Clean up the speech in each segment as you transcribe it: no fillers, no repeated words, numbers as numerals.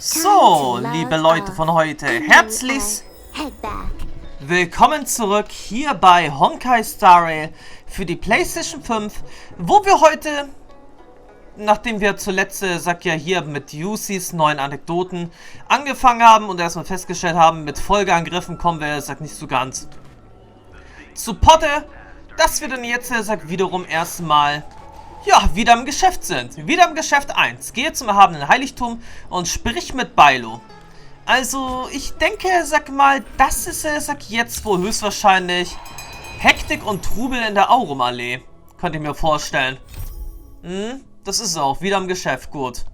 So, liebe Leute von heute, herzlich willkommen zurück hier bei Honkai Star Rail für die PlayStation 5, wo wir heute, nachdem wir zuletzt, hier mit Yusis neuen Anekdoten angefangen haben und erstmal festgestellt haben, mit Folgeangriffen kommen wir, nicht so ganz zu Potte, dass wir dann jetzt, wiederum erstmal wieder im Geschäft sind. Wieder im Geschäft 1. Gehe zum erhabenen Heiligtum und sprich mit Bailo. Also, ich denke, das ist, jetzt wohl höchstwahrscheinlich Hektik und Trubel in der Aurum-Allee. Könnt ihr mir vorstellen. Das ist auch. Wieder im Geschäft. Gut.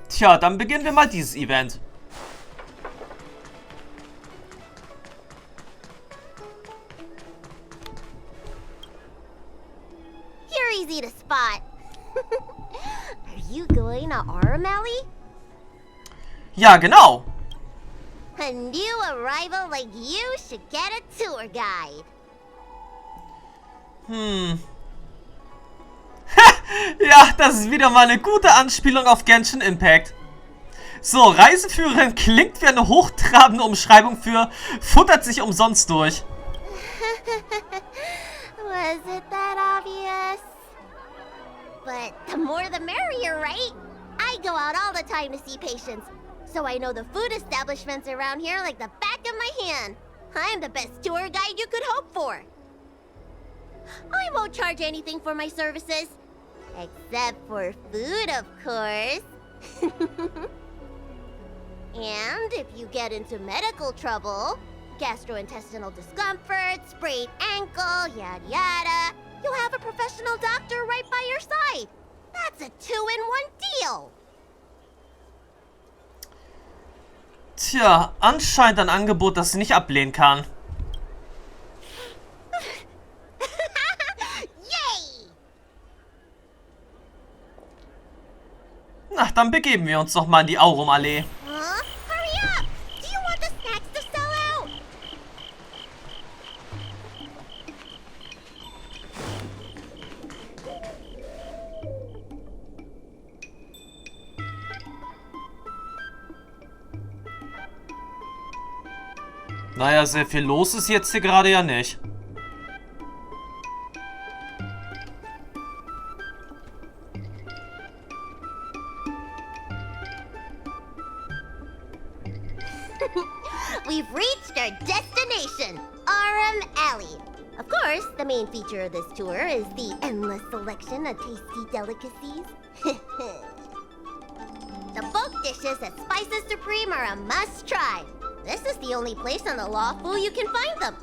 Tja, dann beginnen wir mal dieses Event. You're easy to spot. Are you going to Aurum-Allee? Ja, genau. A new arrival like you should get a tour guide. Ja, das ist wieder mal eine gute Anspielung auf Genshin Impact. So, Reiseführerin klingt wie eine hochtrabende Umschreibung für futtert sich umsonst durch. Was it that obvious? But the more the merrier, right? I go out all the time to see patients, so I know the food establishments around here like the back of my hand. I'm the best tour guide you could hope for. I won't charge anything for my services. Except for food, of course. And if you get into medical trouble, gastrointestinal discomfort, sprained ankle, yada yada, you'll have a professional doctor right by your side. That's a 2-in-1 deal. Tja, anscheinend ein Angebot, das sie nicht ablehnen kann. Yay! Na, dann begeben wir uns doch mal in die Aurum-Allee. Huh? Hurry up! Do you want the snacks to sell out? Naja, sehr viel los ist jetzt hier gerade ja nicht. We've reached our destination, Aurum-Allee. Of course, the main feature of this tour is the endless selection of tasty delicacies. The folk dishes at Spices Supreme are a must-try. This is the only place on the Luofu you can find them.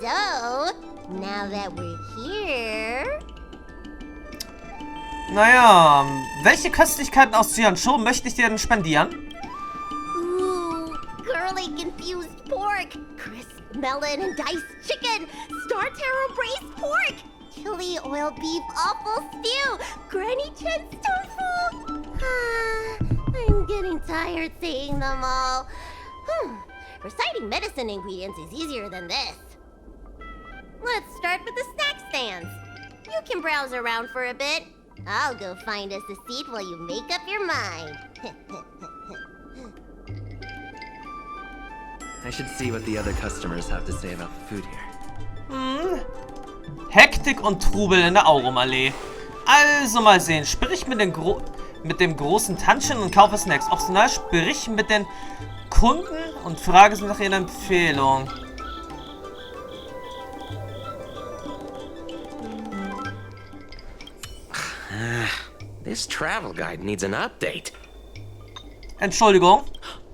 So, now that we're here... Naja, welche Köstlichkeiten aus Xianzhou möchte ich dir denn spendieren? Ooh, curly confused pork, crisp melon and diced chicken, star taro braised pork, chili oil beef awful stew, Granny Chen's tofu. I'm getting tired saying them all. Reciting medicine ingredients is easier than this. Let's start with the snack stands. You can browse around for a bit. I'll go find us a seat while you make up your mind. I should see what the other customers have to say about the food here. Hektik und Trubel in der Aurum-Allee. Also mal sehen, sprich mit dem großen Tantchen und kaufe Snacks. Optional sprich mit den Kunden und frage sie nach ihrer Empfehlung. This travel guide needs an update. Entschuldigung.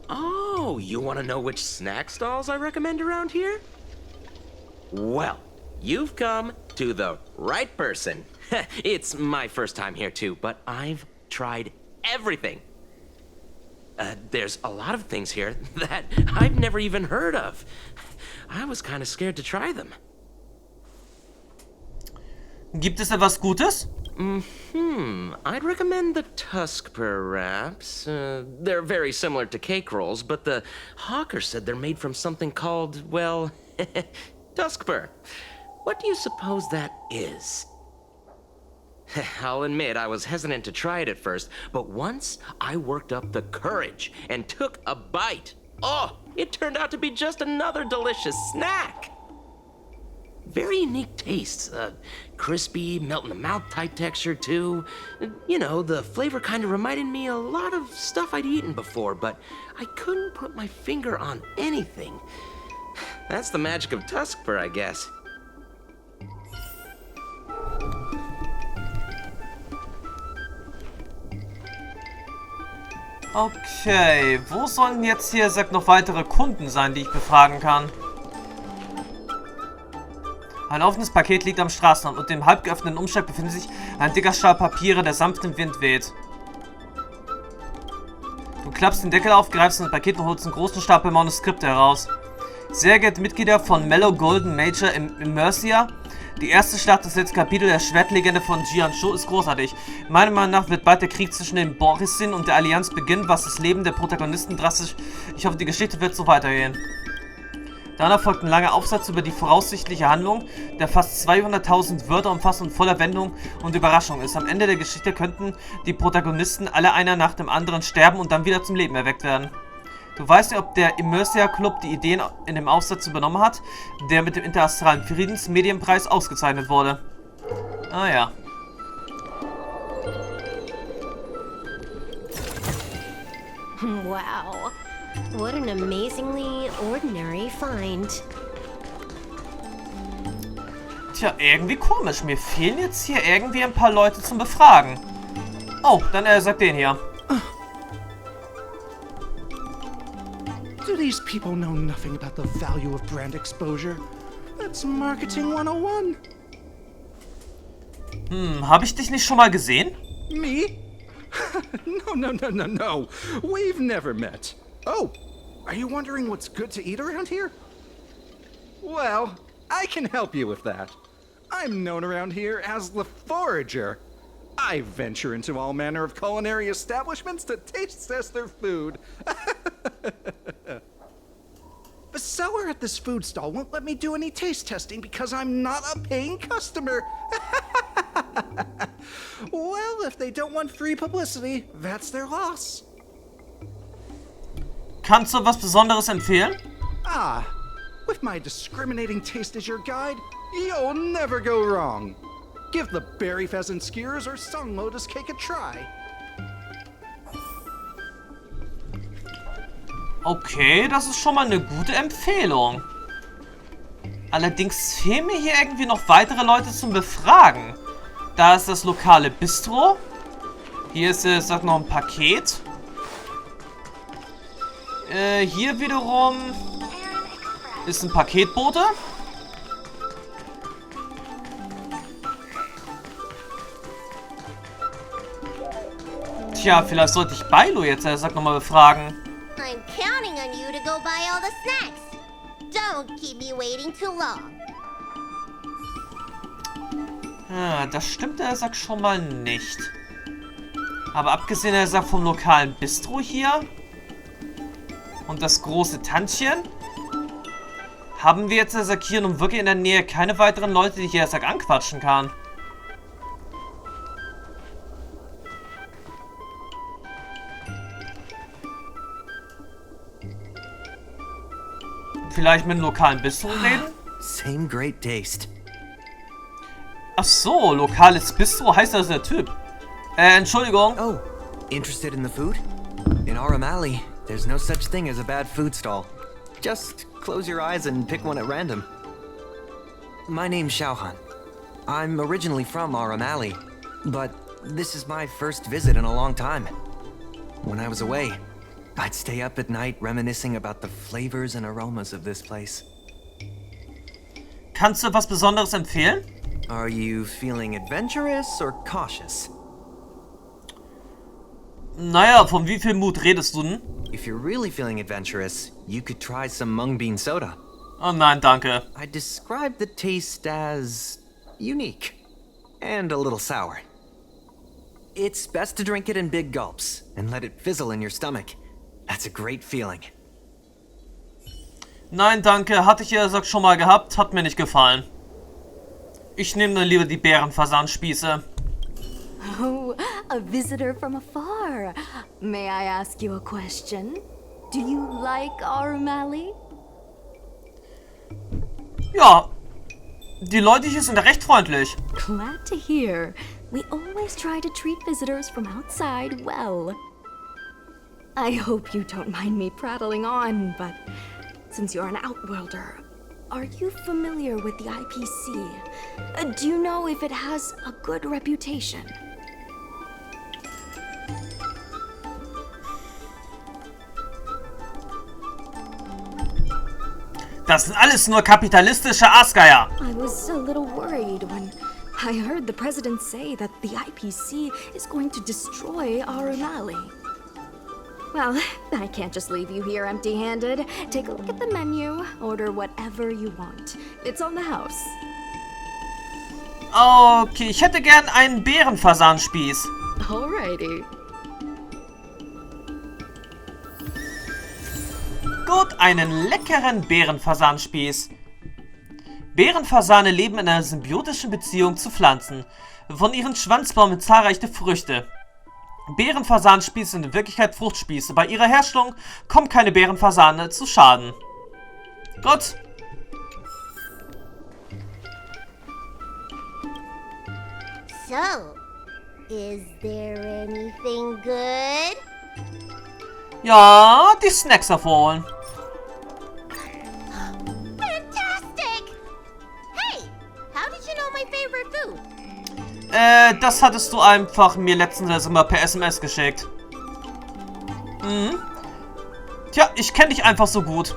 Oh, you want to know which snack stalls I recommend around here? Well, you've come to the right person. It's my first time here too, but I've tried everything. There's a lot of things here that I've never even heard of. I was kind of scared to try them. Gibt es etwas Gutes? I'd recommend the Tusk, perhaps. They're very similar to cake rolls, but the hawker said they're made from something called, well, Tuskper. What do you suppose that is? I'll admit I was hesitant to try it at first, but once I worked up the courage and took a bite, oh, it turned out to be just another delicious snack. Very unique tastes. Crispy, melt-in-the-mouth type texture, too. You know, the flavor kind of reminded me a lot of stuff I'd eaten before, but I couldn't put my finger on anything. That's the magic of Tuskfur, I guess. Okay, wo sollen jetzt hier, sagt, noch weitere Kunden sein, die ich befragen kann? Ein offenes Paket liegt am Straßenrand und im halb geöffneten Umschlag befindet sich ein dicker Stapel Papiere, der sanft im Wind weht. Du klappst den Deckel auf, greifst in das Paket und holst einen großen Stapel Manuskripte heraus. Sehr geehrte Mitglieder von Mellow Golden Major im Mercia, die erste Schlacht des letzten Kapitels der Schwertlegende von Xianzhou ist großartig. Meiner Meinung nach wird bald der Krieg zwischen den Borissin und der Allianz beginnen, was das Leben der Protagonisten drastisch... Ich hoffe, die Geschichte wird so weitergehen. Danach folgt ein langer Aufsatz über die voraussichtliche Handlung, der fast 200.000 Wörter umfasst und voller Wendung und Überraschung ist. Am Ende der Geschichte könnten die Protagonisten alle einer nach dem anderen sterben und dann wieder zum Leben erweckt werden. Du weißt ja, ob der Immersia Club die Ideen in dem Aufsatz übernommen hat, der mit dem Interastralen Friedensmedienpreis ausgezeichnet wurde. Ah ja. Wow. What an amazingly ordinary find. Tja, irgendwie komisch. Mir fehlen jetzt hier irgendwie ein paar Leute zum Befragen. Oh, dann sagt den hier. Do these people know nothing about the value of brand exposure? That's marketing 101. Habe ich dich nicht schon mal gesehen? Me? No. We've never met. Oh, are you wondering what's good to eat around here? Well, I can help you with that. I'm known around here as the Forager. I venture into all manner of culinary establishments to taste test their food. The seller at this food stall won't let me do any taste testing because I'm not a paying customer. Well, if they don't want free publicity, that's their loss. Kannst du was Besonderes empfehlen? Ah, with my discriminating taste as your guide, you'll never go wrong. Give the berry pheasant skewers or sun lotus cake a try. Okay, das ist schon mal eine gute Empfehlung. Allerdings fehlen mir hier irgendwie noch weitere Leute zum Befragen. Da ist das lokale Bistro. Hier ist, sagt noch ein Paket. Hier wiederum ist ein Paketbote. Tja, vielleicht sollte ich Bailo jetzt, sagt nochmal befragen. I'm counting on you to go buy all the snacks. Don't keep me waiting too long. Das stimmt, sagt schon mal nicht. Aber abgesehen, sagt vom lokalen Bistro hier und das große Tantchen, haben wir jetzt, sagt, hier nun wirklich in der Nähe keine weiteren Leute, die ich hier, sagt, anquatschen kann. Vielleicht mit dem lokalen Bistro reden? Same great taste. Ach so, lokales Bistro heißt das der Typ. Entschuldigung. Oh, interested in the food? In Aurum-Allee, there's no such thing as a bad food stall. Just close your eyes and pick one at random. My name's Xiaohan. I'm originally from Aurum-Allee, but this is my first visit in a long time. When I was away, I'd stay up at night reminiscing about the flavors and aromas of this place. Kannst du was Besonderes empfehlen? Are you feeling adventurous or cautious? Naja, von wie viel Mut redest du denn? If you're really feeling adventurous, you could try some mung bean soda. Oh nein, danke. I describe the taste as unique and a little sour. It's best to drink it in big gulps and let it fizzle in your stomach. That's a great feeling. Nein, danke. Hatte ich ja, sagt, schon mal gehabt. Hat mir nicht gefallen. Ich nehme dann lieber die Bärenfasanspieße. Oh, a visitor from afar. May I ask you a question? Do you like Aurum-Allee? Ja, die Leute hier sind recht freundlich. Glad to hear. We always try to treat visitors from outside well. I hope you don't mind me prattling on, but since you're an Outworlder, are you familiar with the IPC? Do you know if it has a good reputation? Das sind alles nur kapitalistische Aasgeier. I was a little worried when I heard the president say that the IPC is going to destroy Aurum-Allee. Well, I can't just leave you here empty-handed. Take a look at the menu, order whatever you want. It's on the house. Okay, ich hätte gern einen Bärenfasanspieß. Alrighty. Gut, einen leckeren Bärenfasanspieß. Bärenfasane leben in einer symbiotischen Beziehung zu Pflanzen. Von ihren Schwanz baumen zahlreiche Früchte. Bärenfasanspieße sind in Wirklichkeit Fruchtspieße. Bei ihrer Herstellung kommen keine Bärenfasane zu Schaden. Gut. So, is there anything good? Ja, die Snacks hervorholen. Fantastic! Hey, how did you know my favorite food? Das hattest du einfach mir letztens immer per SMS geschickt. Mhm. Tja, ich kenne dich einfach so gut.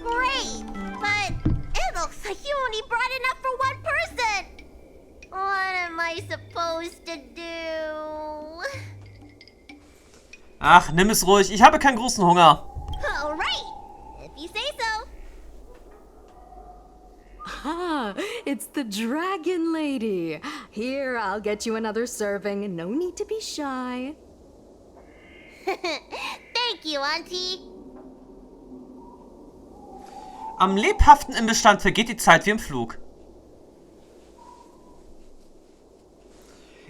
Great, but it looks like you only brought enough for one person. What am I supposed to do? Ach, nimm es ruhig. Ich habe keinen großen Hunger. Alright, if you say so. Ah, it's the Dragon Lady. Here, I'll get you another serving. No need to be shy. Thank you, Auntie. Am lebhaften Imbestand vergeht die Zeit wie im Flug.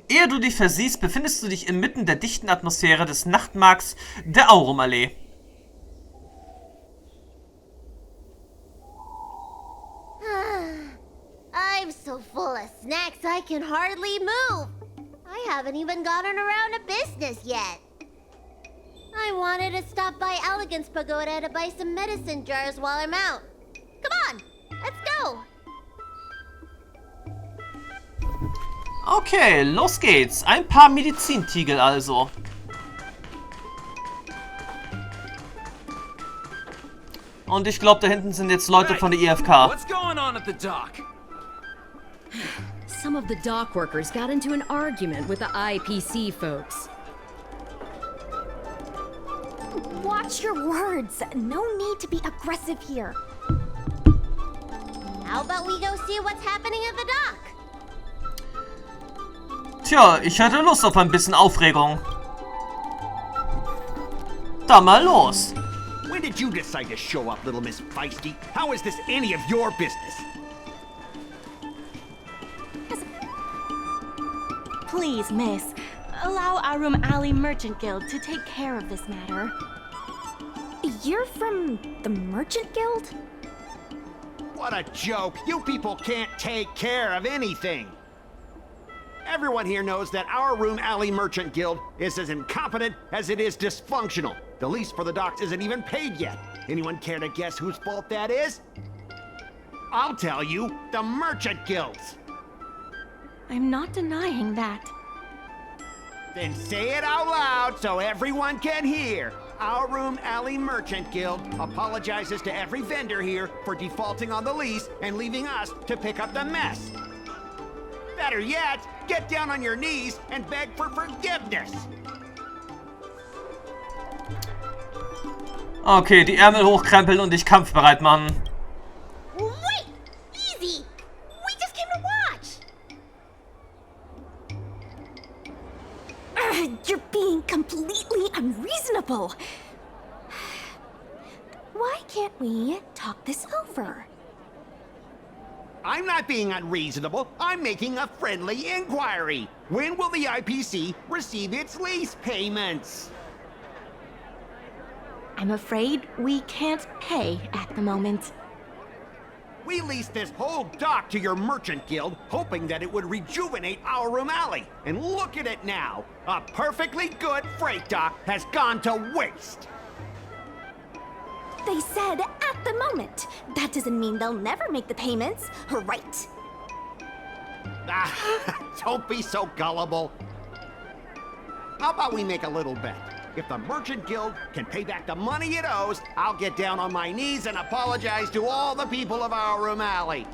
Ehe du dich versiehst, befindest du dich inmitten der dichten Atmosphäre des Nachtmarkts der Aurum-Allee. I'm so full of snacks I can hardly move. I haven't even gotten around to business yet. I wanted to stop by Elegance Pagoda to buy some medicine jars while I'm out. Come on, let's go. Okay, los geht's. Ein paar Medizintiegel also. Und ich glaube, da hinten sind jetzt Leute von der IFK. What's going on at the dock? Some of the dock workers got into an argument with the IPC folks. Watch your words. No need to be aggressive here. How about we go see what's happening at the dock? Tja, ich hätte Lust auf ein bisschen Aufregung. Dann mal los. When did you decide to show up, little Miss Feisty? How is this any of your business? Please, miss, allow Aurum-Allee Merchant Guild to take care of this matter. You're from the Merchant Guild? What a joke! You people can't take care of anything! Everyone here knows that our Aurum-Allee Merchant Guild is as incompetent as it is dysfunctional. The lease for the docks isn't even paid yet. Anyone care to guess whose fault that is? I'll tell you, the Merchant Guild's. I'm not denying that. Then say it out loud so everyone can hear. Our Aurum-Allee Merchant Guild apologizes to every vendor here for defaulting on the lease and leaving us to pick up the mess. Better yet, get down on your knees and beg for forgiveness. Okay, die Ärmel hochkrempeln und dich kampfbereit machen. Wait! Easy! We just came to watch! You're being completely unreasonable. Why can't we talk this over? I'm not being unreasonable. I'm making a friendly inquiry. When will the IPC receive its lease payments? I'm afraid we can't pay at the moment. We leased this whole dock to your merchant guild, hoping that it would rejuvenate Aurum-Allee. And look at it now. A perfectly good freight dock has gone to waste. They said at the moment. That doesn't mean they'll never make the payments, right? Don't be so gullible. How about we make a little bet? If the Merchant Guild can pay back the money it owes, I'll get down on my knees and apologize to all the people of Aurum-Allee.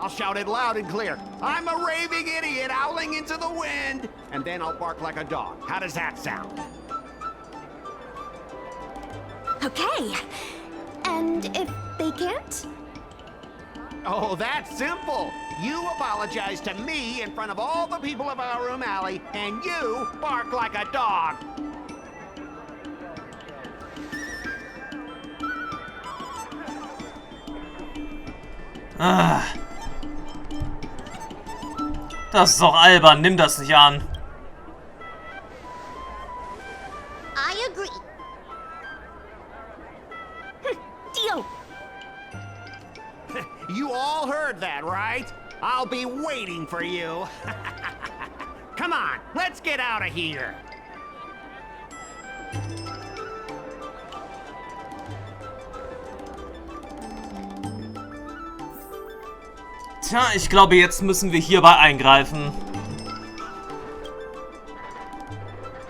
I'll shout it loud and clear. I'm a raving idiot howling into the wind. And then I'll bark like a dog. How does that sound? Okay. And if they can't? Oh, that's simple. You apologize to me in front of all the people of Aurum-Allee, and you bark like a dog. Ah. Das ist doch albern. Nimm das nicht an. I agree. Deal. You all heard that, right? I'll be waiting for you. Come on, let's get out of here. Tja, ich glaube, jetzt müssen wir hierbei eingreifen.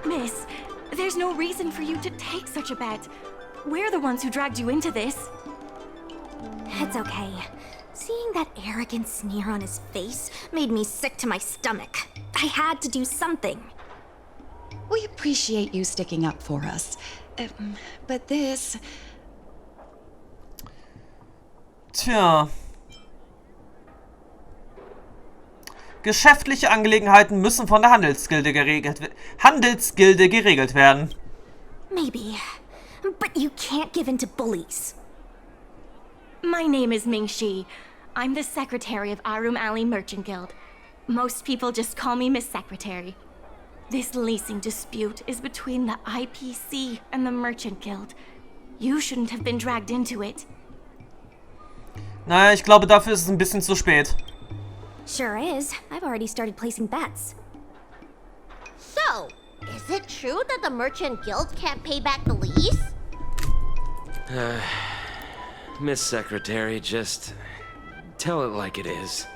Miss, there's no reason for you to take such a bet. We're the ones who dragged you into this. It's okay. Seeing that arrogant sneer on his face made me sick to my stomach. I had to do something. We appreciate you sticking up for us. But this... Tja. Geschäftliche Angelegenheiten müssen von der Handelsgilde geregelt werden. Maybe. But you can't give in to bullies. My name is Ming-Shi. I'm the secretary of Aurum-Allee Merchant Guild. Most people just call me Miss Secretary. This leasing dispute is between the IPC and the Merchant Guild. You shouldn't have been dragged into it. Naja, ich glaube, dafür ist es ein bisschen zu spät. Sure is. I've already started placing bets. So, is it true that the Merchant Guild can't pay back the lease? Miss Secretary, just tell it like it is.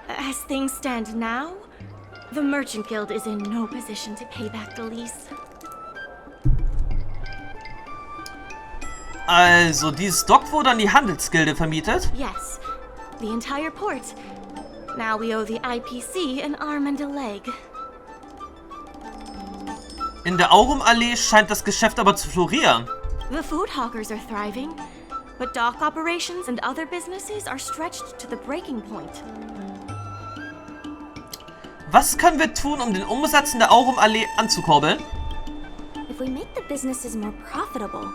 As things stand now, the Merchant Guild is in no position to pay back the lease. Also, dieses Dock wurde an die Handelsgilde vermietet? Yes, the entire port. Now we owe the IPC an arm and a leg. In der Aurum-Allee scheint das Geschäft aber zu florieren. The food hawkers are thriving, but dock operations and other businesses are stretched to the breaking point. Was können wir tun, um den Umsatz in der Aurum-Allee anzukurbeln? If we make the businesses more profitable,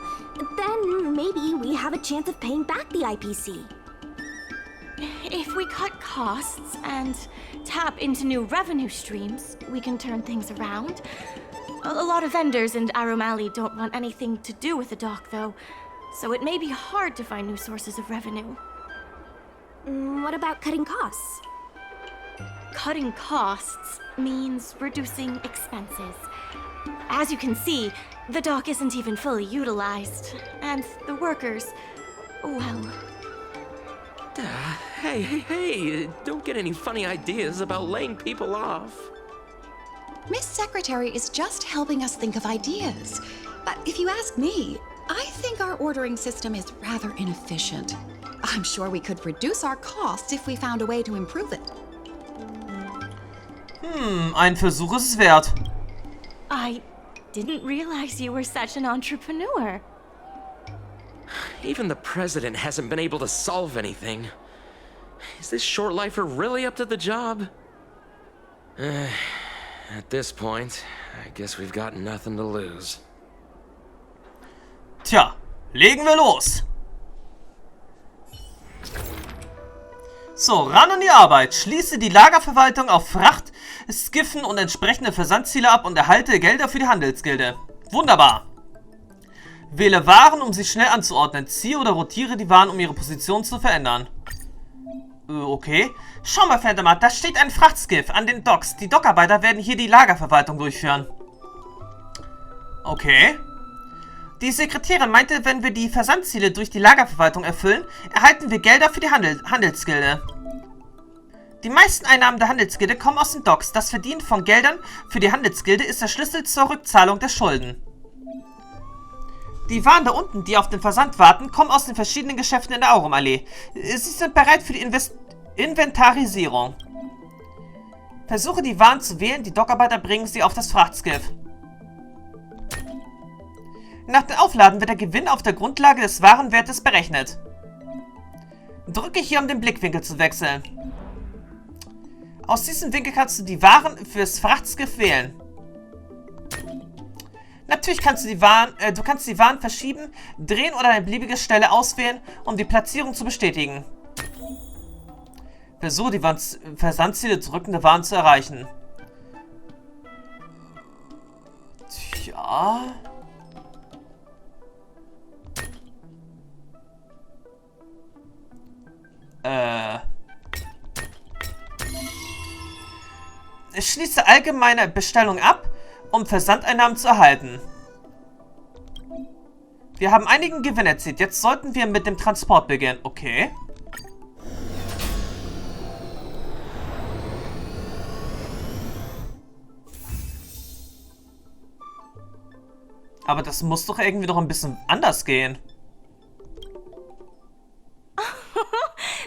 then maybe we have a chance of paying back the IPC. If we cut costs and tap into new revenue streams, we can turn things around. A lot of vendors in Aurum-Allee don't want anything to do with the dock, though, so it may be hard to find new sources of revenue. What about cutting costs? Cutting costs means reducing expenses. As you can see, the dock isn't even fully utilized, and the workers, well... Hey, don't get any funny ideas about laying people off. Miss Secretary is just helping us think of ideas. But if you ask me, I think our ordering system is rather inefficient. I'm sure we could reduce our costs if we found a way to improve it. Ein Versuch ist es wert. I didn't realize you were such an entrepreneur. Even the president hasn't been able to solve anything. Is this short lifer really up to the job? At this point, I guess we've got nothing to lose. Tja, legen wir los. So, ran an die Arbeit. Schließe die Lagerverwaltung auf Fracht, Skiffen und entsprechende Versandziele ab und erhalte Gelder für die Handelsgilde. Wunderbar. Wähle Waren, um sie schnell anzuordnen. Ziehe oder rotiere die Waren, um ihre Position zu verändern. Okay. Schau mal, Phantomat, da steht ein Frachtskiff an den Docks. Die Dockarbeiter werden hier die Lagerverwaltung durchführen. Okay. Die Sekretärin meinte, wenn wir die Versandziele durch die Lagerverwaltung erfüllen, erhalten wir Gelder für die Handelsgilde. Die meisten Einnahmen der Handelsgilde kommen aus den Docks. Das Verdienen von Geldern für die Handelsgilde ist der Schlüssel zur Rückzahlung der Schulden. Die Waren da unten, die auf den Versand warten, kommen aus den verschiedenen Geschäften in der Aurum-Allee. Sie sind bereit für die Inventarisierung. Versuche die Waren zu wählen, die Dockarbeiter bringen sie auf das Frachtschiff. Nach dem Aufladen wird der Gewinn auf der Grundlage des Warenwertes berechnet. Drücke hier, um den Blickwinkel zu wechseln. Aus diesem Winkel kannst du die Waren fürs Frachtschiff wählen. Natürlich kannst du die Waren verschieben, drehen oder eine beliebige Stelle auswählen, um die Platzierung zu bestätigen. Versuche die Versandziele drückende Waren zu erreichen. Tja. Ich schließe allgemeine Bestellung ab, um Versandeinnahmen zu erhalten. Wir haben einigen Gewinn erzielt. Jetzt sollten wir mit dem Transport beginnen. Okay. Aber das muss doch irgendwie noch ein bisschen anders gehen.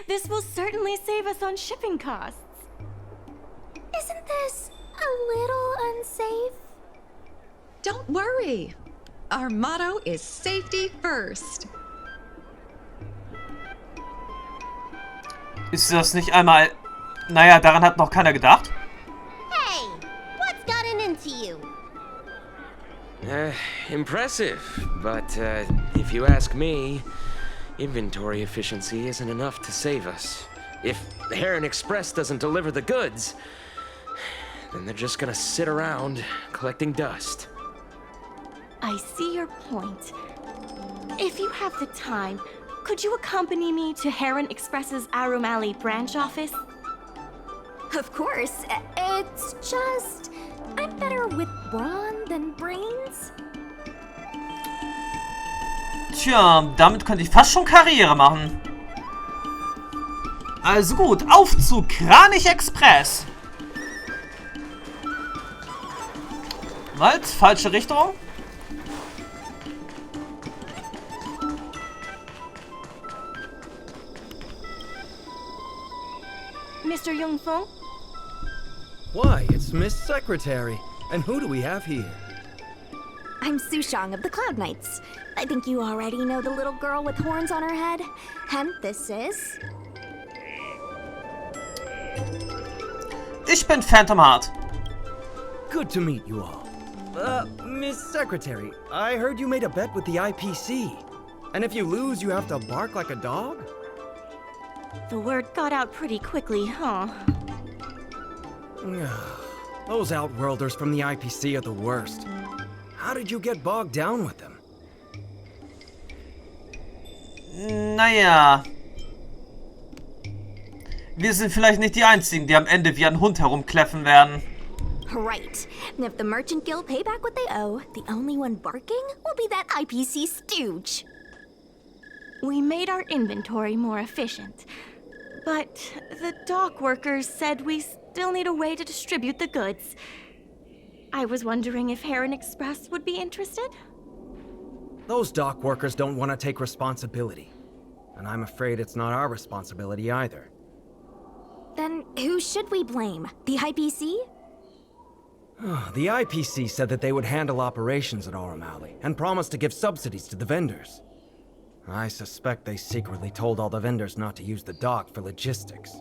This will certainly save us on shipping costs. Isn't this a little unsafe? Don't worry. Our motto is safety first. Ist das nicht einmal... Naja, daran hat noch keiner gedacht. Hey, what's gotten into you? Impressive, but if you ask me, inventory efficiency isn't enough to save us. If Heron Express doesn't deliver the goods, then they're just gonna sit around collecting dust. I see your point. If you have the time, could you accompany me to Heron Express's Aurum-Allee branch office? Of course. It's just... I'm better with brawn than brains. Tja, damit könnte ich fast schon Karriere machen. Also gut, auf zu Kranich Express. Halt, falsche Richtung. Mr. Yongfeng? Why, it's Miss Secretary. And who do we have here? I'm Sushang of the Cloud Knights. I think you already know the little girl with horns on her head. And this is... Ich bin Phantom Heart. Good to meet you all. Miss Secretary, I heard you made a bet with the IPC. And if you lose, you have to bark like a dog? The word got out pretty quickly, huh? Those Outworlders from the IPC are the worst. How did you get bogged down with them? Naja. Wir sind vielleicht nicht die Einzigen, die am Ende wie ein Hund herumkläffen werden. Right. And if the Merchant Guild pay back what they owe, the only one barking will be that IPC stooge. We made our inventory more efficient. But the dock workers said we still need a way to distribute the goods. I was wondering if Heron Express would be interested? Those dock workers don't want to take responsibility. And I'm afraid it's not our responsibility either. Then who should we blame? The IPC? The IPC said that they would handle operations at Aurum-Allee and promised to give subsidies to the vendors. I suspect they secretly told all the vendors not to use the dock for logistics.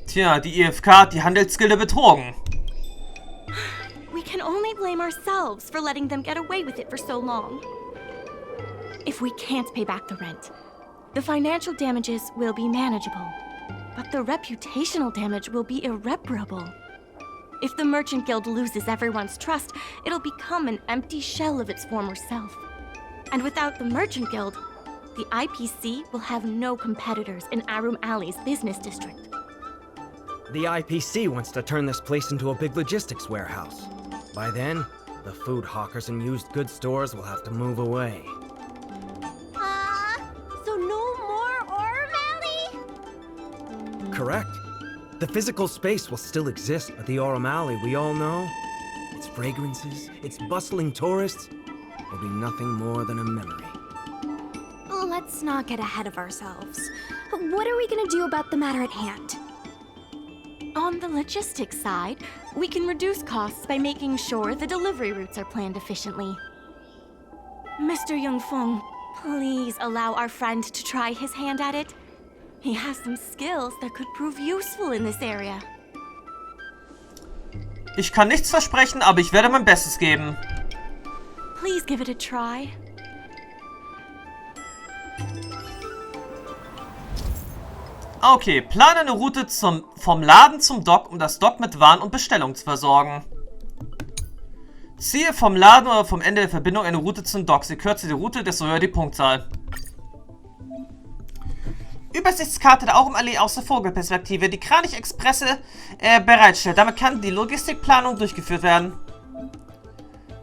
Tja, die IFK hat die Handelsgilde betrogen. We can only blame ourselves for letting them get away with it for so long. If we can't pay back the rent, the financial damages will be manageable, but the reputational damage will be irreparable. If the Merchant Guild loses everyone's trust, it'll become an empty shell of its former self. And without the Merchant Guild, the IPC will have no competitors in Aurum-Allee's business district. The IPC wants to turn this place into a big logistics warehouse. By then, the food hawkers and used goods stores will have to move away. So no more Aurum-Allee? Correct. The physical space will still exist, but the Aurum-Allee we all know, its fragrances, its bustling tourists, will be nothing more than a memory. Let's not get ahead of ourselves. What are we gonna do about the matter at hand? On the logistics side, we can reduce costs by making sure the delivery routes are planned efficiently. Mr. Yongfeng, please allow our friend to try his hand at it. He has some skills that could prove useful in this area. Ich kann nichts versprechen, aber ich werde mein Bestes geben. Please give it a try. Okay, plane eine Route vom Laden zum Dock, um das Dock mit Waren und Bestellungen zu versorgen. Ziehe vom Laden oder vom Ende der Verbindung eine Route zum Dock. Je kürzer die Route, desto höher die Punktzahl. Übersichtskarte der Aurum-Allee aus der Vogelperspektive, die Kranich-Expresse bereitstellt. Damit kann die Logistikplanung durchgeführt werden.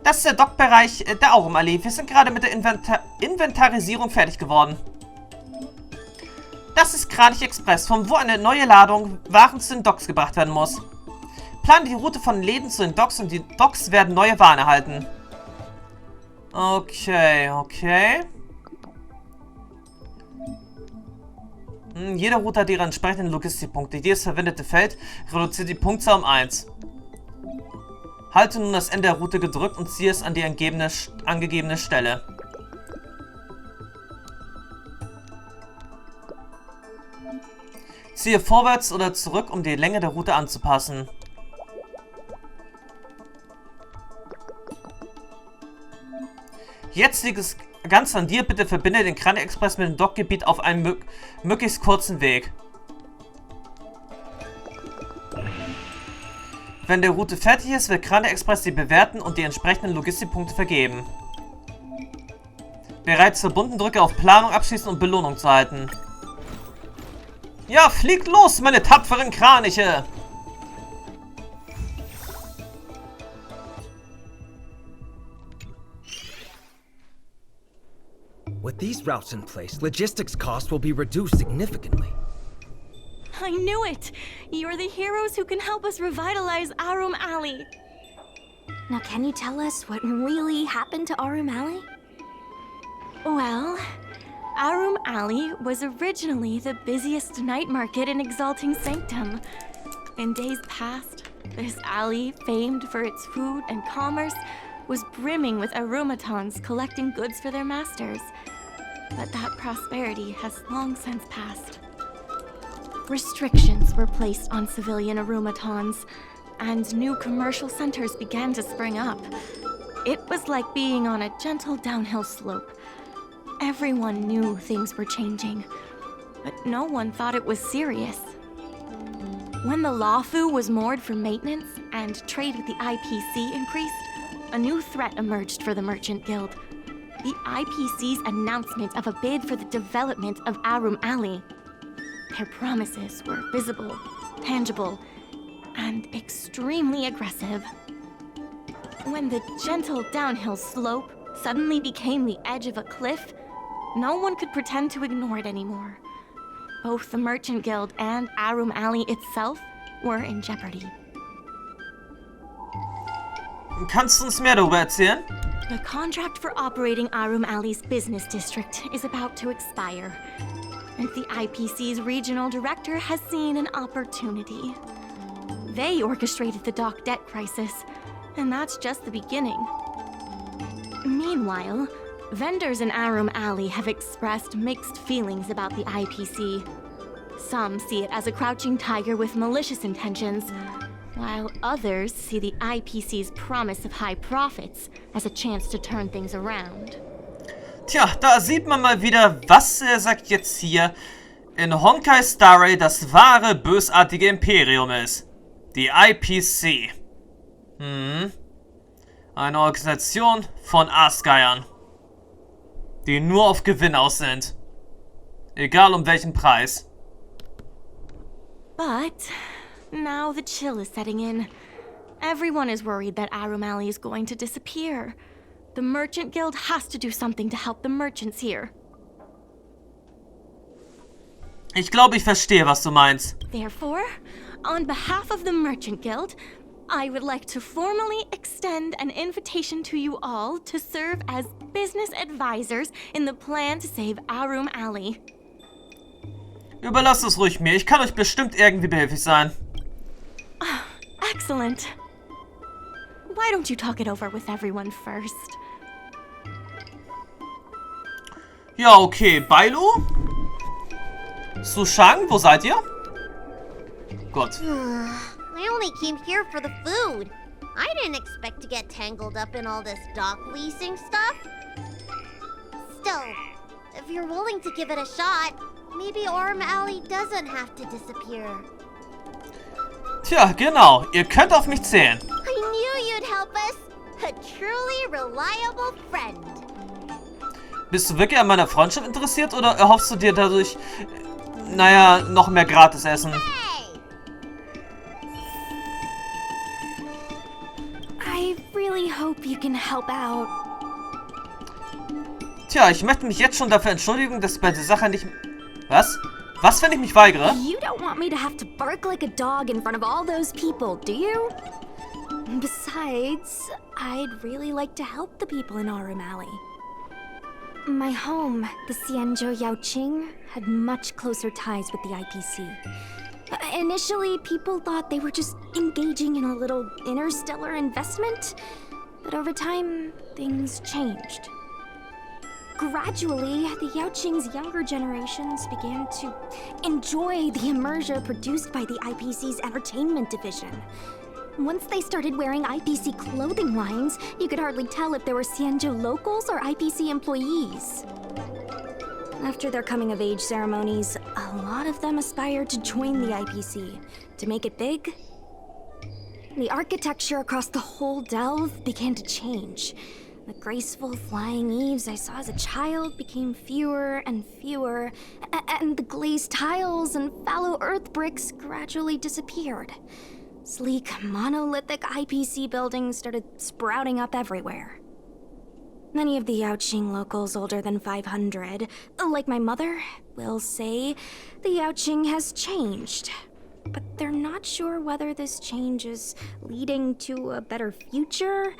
Das ist der Dockbereich der Aurum-Allee. Wir sind gerade mit der Inventarisierung fertig geworden. Das ist Kranich Express, von wo eine neue Ladung Waren zu den Docks gebracht werden muss. Plane die Route von Läden zu den Docks und die Docks werden neue Waren erhalten. Okay. Jede Route hat ihre entsprechenden Logistikpunkte. Jedes verwendete Feld reduziert die Punktzahl um 1. Halte nun das Ende der Route gedrückt und ziehe es an die angegebene Stelle. Ziehe vorwärts oder zurück, um die Länge der Route anzupassen. Jetzt liegt es ganz an dir. Bitte verbinde den Kranich Express mit dem Dockgebiet auf einem möglichst kurzen Weg. Wenn die Route fertig ist, wird Kranich Express sie bewerten und die entsprechenden Logistikpunkte vergeben. Bereits verbunden, drücke auf Planung abschließen und Belohnung zu halten. Ja, fliegt los, meine tapferen Kraniche! With these routes in place, logistics costs will be reduced significantly. I knew it! You're the heroes who can help us revitalize Aurum-Allee. Now, can you tell us what really happened to Aurum-Allee? Well, Aurum-Allee was originally the busiest night market in Exalting Sanctum. In days past, this alley, famed for its food and commerce, was brimming with aromatons collecting goods for their masters. But that prosperity has long since passed. Restrictions were placed on civilian aromatons, and new commercial centers began to spring up. It was like being on a gentle downhill slope. Everyone knew things were changing, but no one thought it was serious. When the Luofu was moored for maintenance and trade with the IPC increased, a new threat emerged for the Merchant Guild. The IPC's announcement of a bid for the development of Aurum-Allee. Their promises were visible, tangible, and extremely aggressive. When the gentle downhill slope suddenly became the edge of a cliff, no one could pretend to ignore it anymore. Both the Merchant Guild and Aurum-Allee itself were in jeopardy. Kannst du uns mehr darüber erzählen? The contract for operating Aurum-Allee's business district is about to expire, and the IPC's regional director has seen an opportunity. They orchestrated the dock debt crisis, and that's just the beginning. Meanwhile, vendors in Aurum-Allee have expressed mixed feelings about the IPC. Some see it as a crouching tiger with malicious intentions, while others see the IPC's promise of high profits as a chance to turn things around. Tja, da sieht man mal wieder, was sagt jetzt hier in Honkai Star Rail das wahre bösartige Imperium ist. Die IPC. Eine Organisation von Aasgeiern, die nur auf Gewinn aus sind. Egal um welchen Preis. But now the chill is setting in. Everyone is worried that Aurum-Allee is going to disappear. The Merchant Guild has to do something to help the merchants here. Ich glaube, ich verstehe, was du meinst. Therefore, on behalf of the Merchant Guild, I would like to formally extend an invitation to you all to serve as business advisors in the plan to save Aurum-Allee. Überlasst es ruhig mir. Ich kann euch bestimmt irgendwie behilflich sein. Excellent. Why don't you talk it over with everyone first? Ja, okay. Bailu? Sushang, wo seid ihr? Gott. I only came here for the food. I didn't expect to get tangled up in all this dock leasing stuff. Still, if you're willing to give it a shot, maybe Aurum-Allee doesn't have to disappear. Tja, genau. Ihr könnt auf mich zählen. I knew you'd help us. A truly reliable friend. Bist du wirklich an meiner Freundschaft interessiert oder erhoffst du dir dadurch, naja, noch mehr Gratisessen? Hey! I really hope you can help out. Tja, ich möchte mich jetzt schon dafür entschuldigen, dass ich bei der Sache nicht... Was? Was, wenn ich mich weigere? You don't want me to have to bark like a dog in front of all those people, do you? Besides, I'd really like to help the people in Aurum-Allee. My home, the Xianzhou Yaoqing, had much closer ties with the IPC. Initially, people thought they were just engaging in a little interstellar investment, but over time, things changed. Gradually, the Yaoqing's younger generations began to enjoy the immersion produced by the IPC's entertainment division. Once they started wearing IPC clothing lines, you could hardly tell if they were Xianzhou locals or IPC employees. After their coming-of-age ceremonies, a lot of them aspired to join the IPC. To make it big, the architecture across the whole delve began to change. The graceful flying eaves I saw as a child became fewer and fewer, and the glazed tiles and fallow earth bricks gradually disappeared. Sleek, monolithic IPC buildings started sprouting up everywhere. Many of the Yaoqing locals older than 500, like my mother, will say the Yaoqing has changed. But they're not sure whether this change is leading to a better future,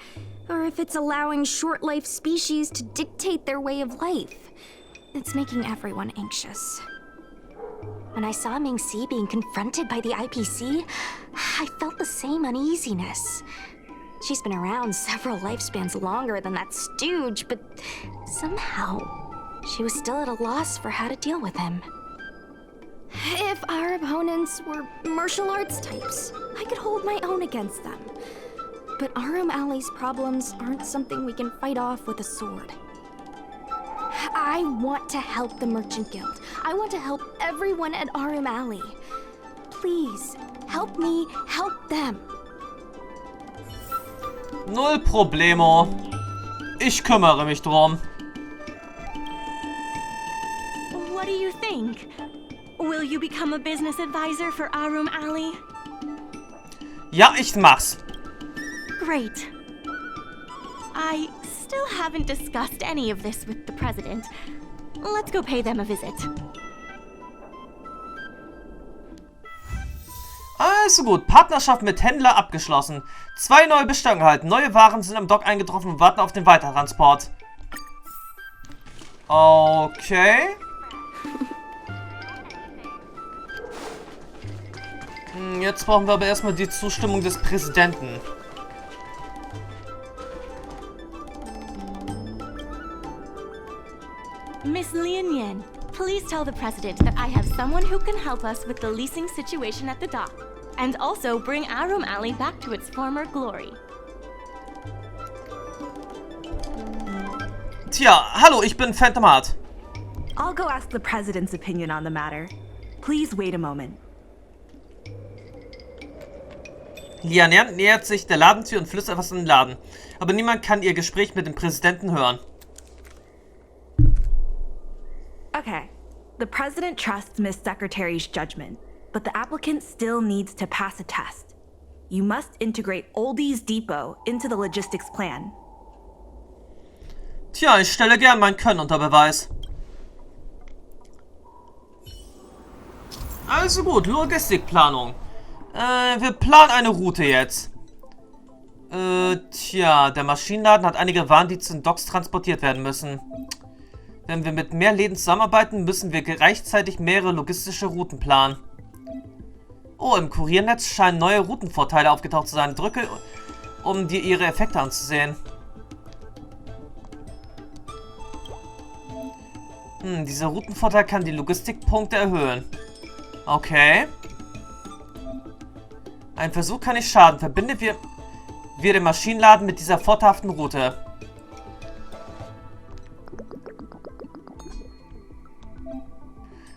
or if it's allowing short-life species to dictate their way of life. It's making everyone anxious. When I saw Mingxi being confronted by the IPC, I felt the same uneasiness. She's been around several lifespans longer than that stooge, but somehow she was still at a loss for how to deal with him. If our opponents were martial arts types, I could hold my own against them. But Aurum-Allee's problems aren't something we can fight off with a sword. I want to help the Merchant Guild. I want to help everyone at Aurum-Allee. Please, help me help them. Null Problemo. Ich kümmere mich drum. What do you think? Will you become a business advisor for Aurum-Allee? Ja, ich mach's. Great. I still haven't discussed any of this with the president. Let's go pay them a visit. Also gut, Partnerschaft mit Händler abgeschlossen. 2 neue Bestellungen erhalten. Neue Waren sind am Dock eingetroffen und warten auf den Weitertransport. Okay. Jetzt brauchen wir aber erstmal die Zustimmung des Präsidenten. Miss Lien Yen, please tell the president that I have someone who can help us with the leasing situation at the dock. and also bring Aurum-Allee back to its former glory. Tja, hallo, ich bin Phantom Heart. I'll go ask the president's opinion on the matter. Please wait a moment. Lia nähert sich der Ladentür und flüstert etwas in den Laden. Aber niemand kann ihr Gespräch mit dem Präsidenten hören. Okay. The president trusts Miss Secretary's judgment, but the applicant still needs to pass a test. You must integrate Oldie's Depot into the logistics plan. Tja, ich stelle gern mein Können unter Beweis. Also gut, Logistikplanung. Wir planen eine Route jetzt. Tja, der Maschinenladen hat einige Waren, die zu den Docks transportiert werden müssen. Wenn wir mit mehr Läden zusammenarbeiten, müssen wir gleichzeitig mehrere logistische Routen planen. Oh, im Kuriernetz scheinen neue Routenvorteile aufgetaucht zu sein. Drücke, um dir ihre Effekte anzusehen. Dieser Routenvorteil kann die Logistikpunkte erhöhen. Okay. Ein Versuch kann nicht schaden. Verbinde wir den Maschinenladen mit dieser vorteilhaften Route.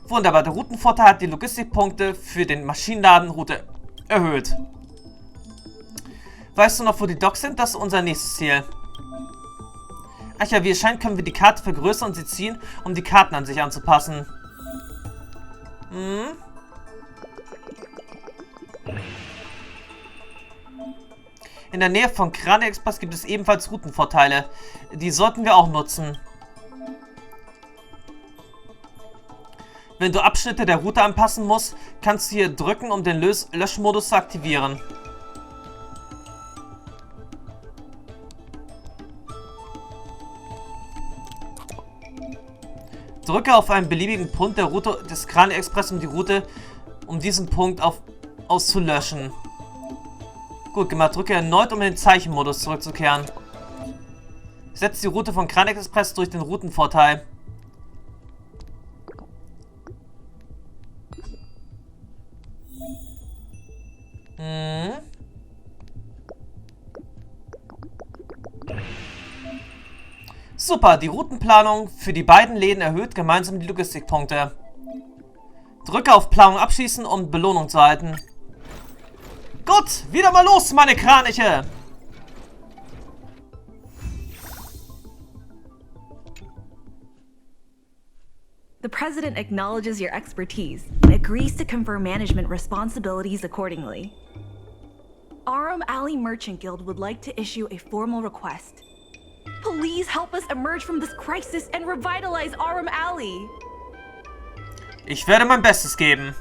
Wunderbar, der Routenvorteil hat die Logistikpunkte für den Maschinenladenroute erhöht. Weißt du noch, wo die Docks sind? Das ist unser nächstes Ziel. Ach ja, wie es scheint, können wir die Karte vergrößern und sie ziehen, um die Karten an sich anzupassen. In der Nähe von Krane Express gibt es ebenfalls Routenvorteile. Die sollten wir auch nutzen. Wenn du Abschnitte der Route anpassen musst, kannst du hier drücken, um den Löschmodus zu aktivieren. Drücke auf einen beliebigen Punkt der Route des Krane Express, um diesen Punkt auszulöschen. Gut gemacht, drücke erneut, um in den Zeichenmodus zurückzukehren. Setzt die Route von Krane Express durch den Routenvorteil. Super, die Routenplanung für die beiden Läden erhöht gemeinsam die Logistikpunkte. Drücke auf Planung abschließen, um Belohnung zu halten. Gut, wieder mal los, meine Kraniche! The president acknowledges your expertise and agrees to confer management responsibilities accordingly. Aurum-Allee Merchant Guild would like to issue a formal request. Please help us emerge from this crisis and revitalize Aurum-Allee. Ich werde mein Bestes geben.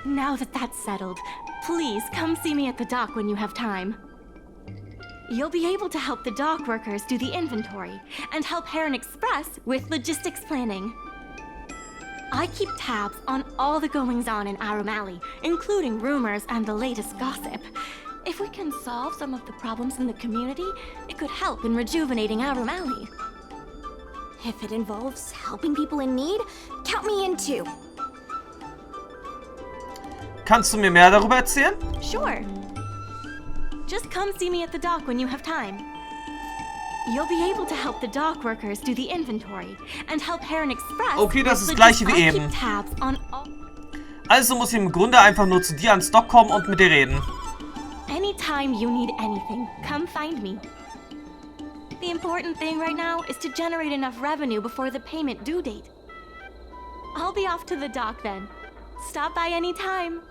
Now that that's settled, please come see me at the dock when you have time. You'll be able to help the dock workers do the inventory and help Heron Express with logistics planning. I keep tabs on all the goings-on in Aurum-Allee, including rumors and the latest gossip. If we can solve some of the problems in the community, it could help in rejuvenating Aurum-Allee. If it involves helping people in need, count me in too. Kannst du mir mehr darüber erzählen? Sure. Just come see me at the dock when you have time. You'll be able to help the dock workers do the inventory and help Heron Express. Okay, das ist das gleiche wie eben. Also muss ich im Grunde einfach nur zu dir ans Dock kommen und mit dir reden. Anytime you need anything, come find me. The important thing right now is to generate enough revenue before the payment due date. I'll be off to the dock then. Stop by anytime.